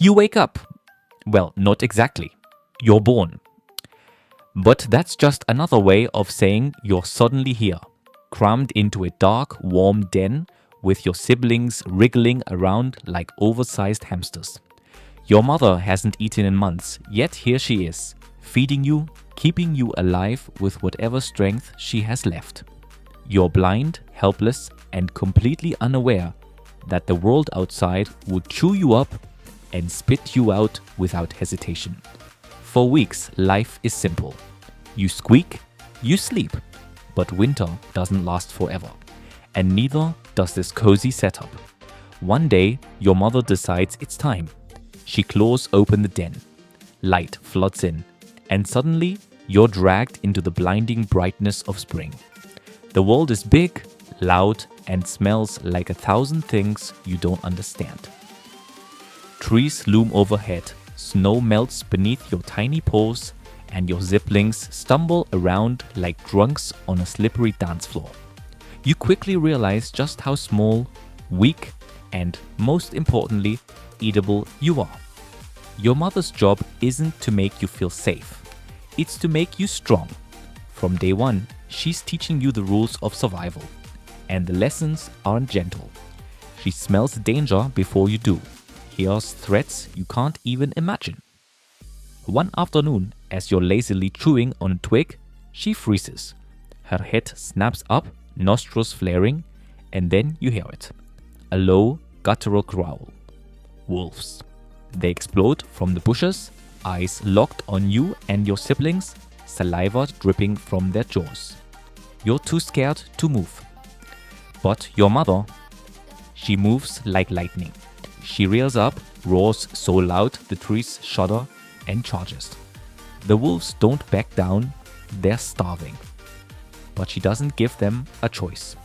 You wake up. Well, not exactly. You're born. But that's just another way of saying you're suddenly here, crammed into a dark, warm den with your siblings wriggling around like oversized hamsters. Your mother hasn't eaten in months, yet here she is, feeding you, keeping you alive with whatever strength she has left. You're blind, helpless, and completely unaware that the world outside would chew you up and spit you out without hesitation. For weeks, life is simple. You squeak, you sleep, but winter doesn't last forever, and neither does this cozy setup. One day, your mother decides it's time. She claws open the den. Light floods in, and suddenly you're dragged into the blinding brightness of spring. The world is big, loud, and smells like 1,000 things you don't understand. Trees loom overhead, snow melts beneath your tiny paws, and your siblings stumble around like drunks on a slippery dance floor. You quickly realize just how small, weak, and most importantly, eatable you are. Your mother's job isn't to make you feel safe. It's to make you strong. From day one, she's teaching you the rules of survival. And the lessons aren't gentle. She smells danger before you do, hears threats you can't even imagine. One afternoon, as you're lazily chewing on a twig, she freezes. Her head snaps up, nostrils flaring, and then you hear it. A low, guttural growl. Wolves. They explode from the bushes, eyes locked on you and your siblings, saliva dripping from their jaws. You're too scared to move. But your mother, she moves like lightning. She rears up, roars so loud the trees shudder, and charges. The wolves don't back down, they're starving. But she doesn't give them a choice.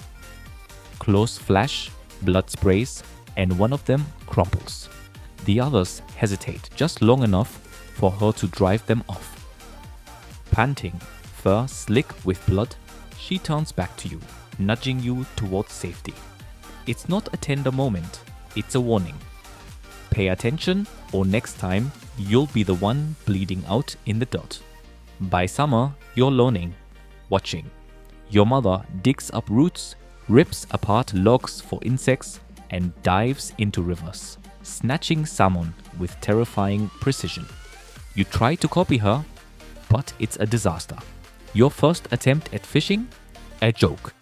Claws flash, blood sprays, and one of them crumples. The others hesitate just long enough for her to drive them off. Panting, fur slick with blood, she turns back to you, nudging you towards safety. It's not a tender moment, it's a warning. Pay attention, or next time you'll be the one bleeding out in the dirt. By summer, you're learning, watching. Your mother digs up roots, rips apart logs for insects, and dives into rivers, snatching salmon with terrifying precision. You try to copy her, but it's a disaster. Your first attempt at fishing? A joke.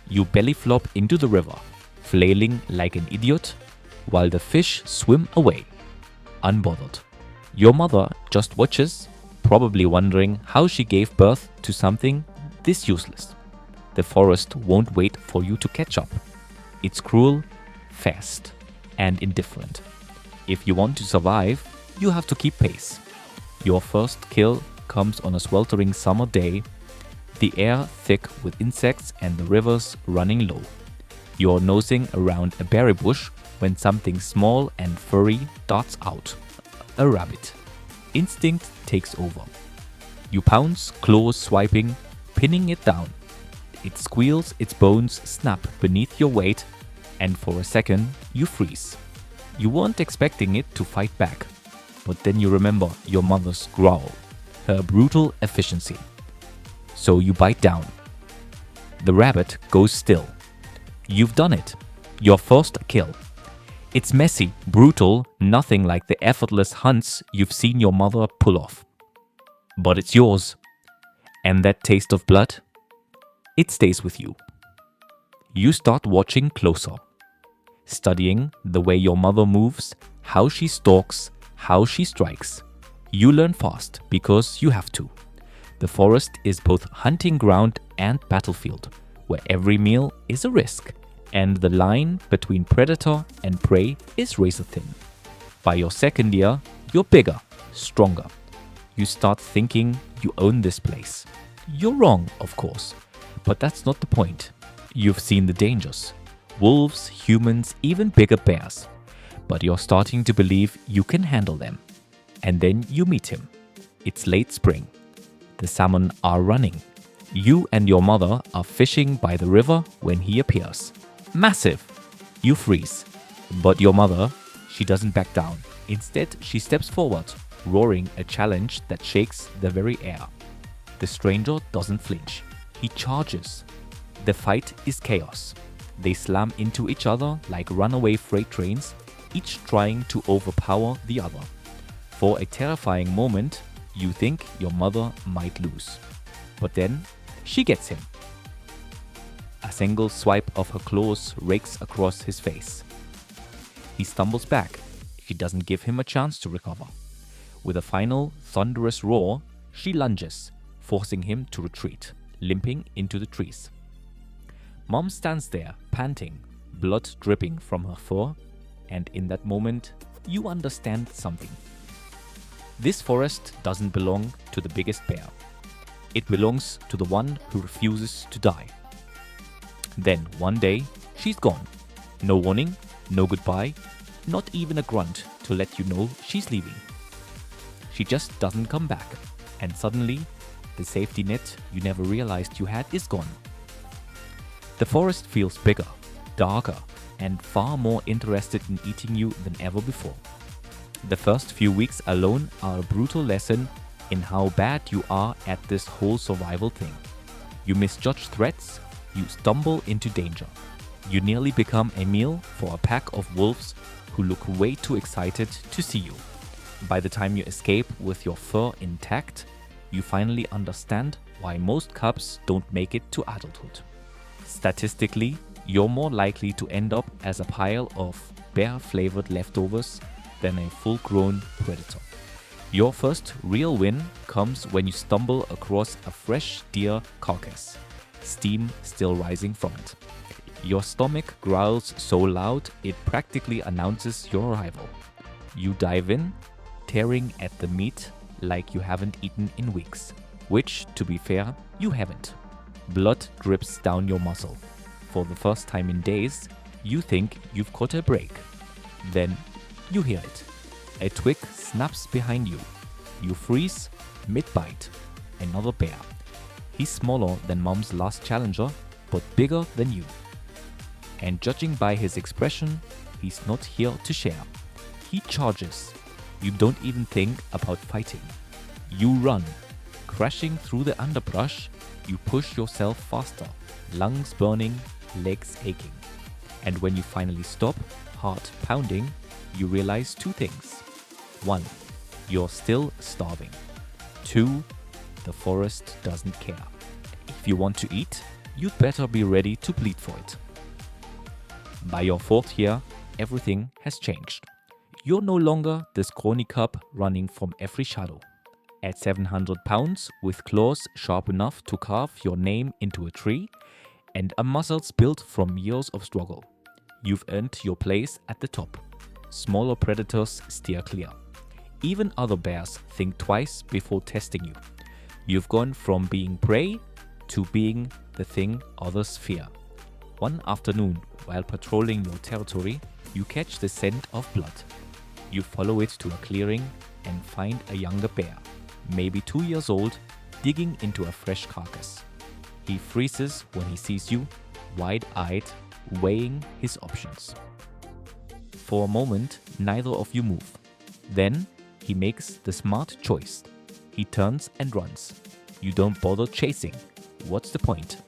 You belly flop into the river, flailing like an idiot, while the fish swim away, unbothered. Your mother just watches, probably wondering how she gave birth to something this useless. The forest won't wait for you to catch up. It's cruel, fast, and indifferent. If you want to survive, you have to keep pace. Your first kill comes on a sweltering summer day, the air thick with insects and the rivers running low. You're nosing around a berry bush when something small and furry darts out. A rabbit. Instinct takes over. You pounce, claws swiping, pinning it down. It squeals, its bones snap beneath your weight, and for a second, you freeze. You weren't expecting it to fight back, but then you remember your mother's growl, her brutal efficiency. So you bite down. The rabbit goes still. You've done it. Your first kill. It's messy, brutal, nothing like the effortless hunts you've seen your mother pull off. But it's yours. And that taste of blood? It stays with you. You start watching closer, studying the way your mother moves, how she stalks, how she strikes. You learn fast because you have to. The forest is both hunting ground and battlefield, where every meal is a risk, and the line between predator and prey is razor thin. By your second year, you're bigger, stronger. You start thinking you own this place. You're wrong, of course, but that's not the point. You've seen the dangers. Wolves, humans, even bigger bears. But you're starting to believe you can handle them. And then you meet him. It's late spring. The salmon are running. You and your mother are fishing by the river when he appears. Massive! You freeze. But your mother, She doesn't back down. Instead, she steps forward, roaring a challenge that shakes the very air. The stranger doesn't flinch. He charges. The fight is chaos. They slam into each other like runaway freight trains, each trying to overpower the other. For a terrifying moment, you think your mother might lose. But then, she gets him. A single swipe of her claws rakes across his face. He stumbles back. She doesn't give him a chance to recover. With a final, thunderous roar, she lunges, forcing him to retreat, limping into the trees. Mom stands there, panting, blood dripping from her fur, and in that moment, you understand something. This forest doesn't belong to the biggest bear. It belongs to the one who refuses to die. Then, one day, she's gone. No warning, no goodbye, not even a grunt to let you know she's leaving. She just doesn't come back, and suddenly, the safety net you never realized you had is gone. The forest feels bigger, darker, and far more interested in eating you than ever before. The first few weeks alone are a brutal lesson in how bad you are at this whole survival thing. You misjudge threats, you stumble into danger. You nearly become a meal for a pack of wolves who look way too excited to see you. By the time you escape with your fur intact, you finally understand why most cubs don't make it to adulthood. Statistically, you're more likely to end up as a pile of bear-flavored leftovers than a full-grown predator. Your first real win comes when you stumble across a fresh deer carcass, steam still rising from it. Your stomach growls so loud it practically announces your arrival. You dive in, tearing at the meat like you haven't eaten in weeks, which, to be fair, you haven't. Blood drips down your muscle. For the first time in days, you think you've caught a break. Then you hear it. A twig snaps behind you. You freeze mid-bite. Another bear. He's smaller than Mom's last challenger, but bigger than you. And judging by his expression, he's not here to share. He charges. You don't even think about fighting. You run. Crashing through the underbrush, you push yourself faster, lungs burning, legs aching. And when you finally stop, heart pounding, you realize two things. 1. You're still starving. 2. The forest doesn't care. If you want to eat, you'd better be ready to bleed for it. By your 4th year, everything has changed. You're no longer the scrawny cub running from every shadow. At 700 pounds, with claws sharp enough to carve your name into a tree, and a muscles built from years of struggle, you've earned your place at the top. Smaller predators steer clear. Even other bears think twice before testing you. You've gone from being prey to being the thing others fear. One afternoon, while patrolling your territory, you catch the scent of blood. You follow it to a clearing and find a younger bear, maybe 2 years old, digging into a fresh carcass. He freezes when he sees you, wide-eyed, weighing his options. For a moment, neither of you move. Then, he makes the smart choice. He turns and runs. You don't bother chasing. What's the point?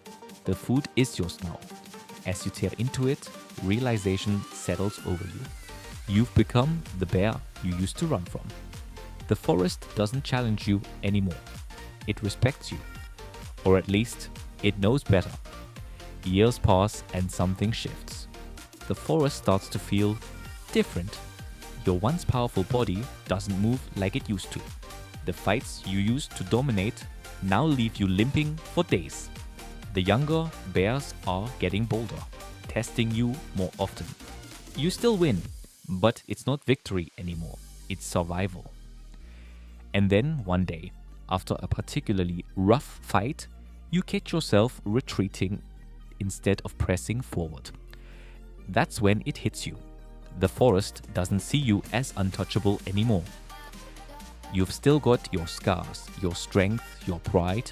The food is yours now. As you tear into it, realization settles over you. You've become the bear you used to run from. The forest doesn't challenge you anymore. It respects you. Or at least, it knows better. Years pass and something shifts. The forest starts to feel different. Your once powerful body doesn't move like it used to. The fights you used to dominate now leave you limping for days. The younger bears are getting bolder, testing you more often. You still win, but it's not victory anymore. It's survival. And then one day, after a particularly rough fight, you catch yourself retreating instead of pressing forward. That's when it hits you. The forest doesn't see you as untouchable anymore. You've still got your scars, your strength, your pride,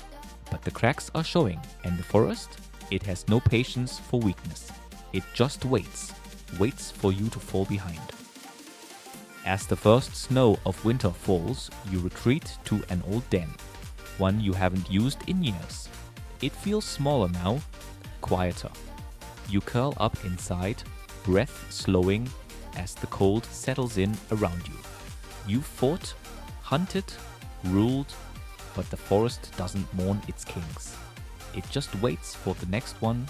but the cracks are showing, and the forest, it has no patience for weakness. It just waits for you to fall behind. As the first snow of winter falls, you retreat to an old den, one you haven't used in years. It feels smaller now, quieter. You curl up inside, breath slowing as the cold settles in around you. You fought, hunted, ruled, but the forest doesn't mourn its kings. It just waits for the next one